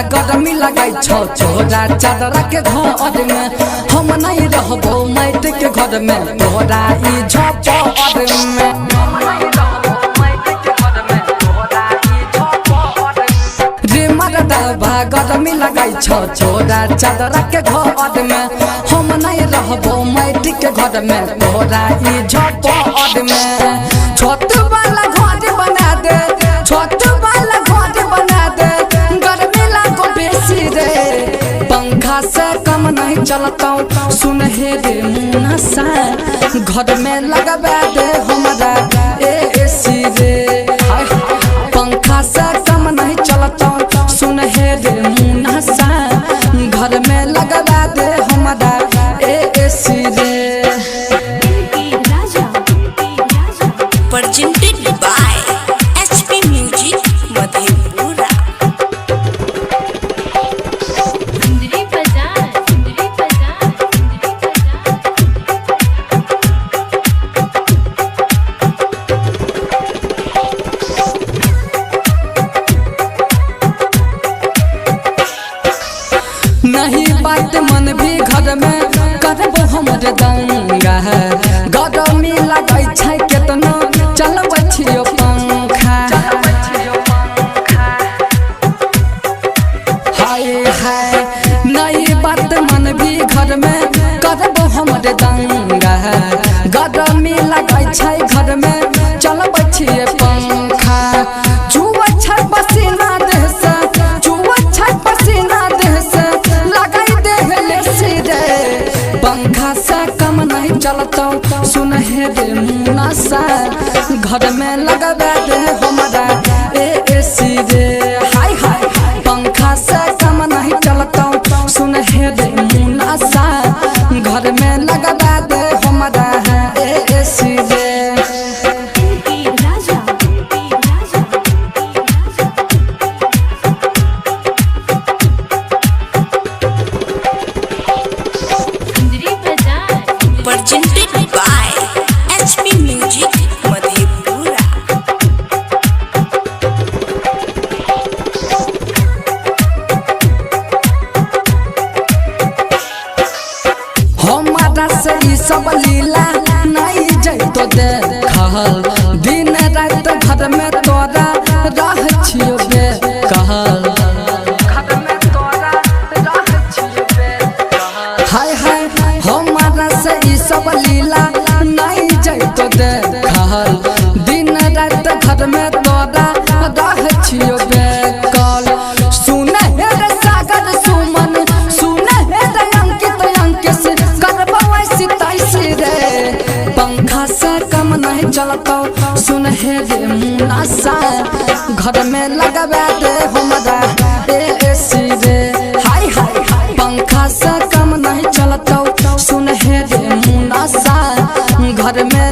गरमी लगाई छो छोरा चादर के घर में हम नहीं रहबो माटी के घर में तोरा ई झोपड़ में रे मरदा गरमी लगाई छो छोरा चादर के घर में हम नहीं रहबो माटी के घर में तोरा ई झोपड़ में छोट वाला घर बना दे छोट वाला घर बना दे गर्मी लागो बेसी रे पंखा से कम नहीं चलता सुन हे रे मुनसा घर में लगवा दे हमारा एसी रे पंखा से कम नहीं चलता सुन हे रे मुनसा घर में लगवा दे हमारा एसी रे presented by HP Music Madhepura। सुंदरी बाजार सुंदरी बाजार नहीं बात मन भी घर में करबो हमर दंगा गरमी लगाई छै केतना चलबै छियो पंखा हाय हाय नहीं बात मन भी घर में करबो हमर दंगा गरमी लगाई छै घर में चलबै छियो पंखा चुआ छै पसीना देह से चुआ छै पसीना देह से लगाई दे ले पंखा से कम नहीं चलता सुन हे रे मुनसा घर में लगवा दे हमारा एसी रे हाय हाय पंखा से कम नहीं चलता सुन हे रे मुनसा घर में लगवा दे हमारा एसी रे सुंदरी बाजार Presented by HP Music Madhepura। हमारा से ई सब लीला नहीं जैतो देखल दिन रात घर में तोरा रह छियो बे कहल हाय हाय हमारा से ई सब लीला नहीं जैतो देखल दिन रात घर में तोरा रह छियो बे कल सुन हे रे सागर सुमन सुन हे रे अंकित अंकेश करबो ऐसी तैसी रे पंखा से कम नहीं चलता सुन हे रे मुनसा घर में लगवा दे हमारा एसी रे हाय हाय पंखा से कम नहीं चलता सुन हे रे मुनसा घर में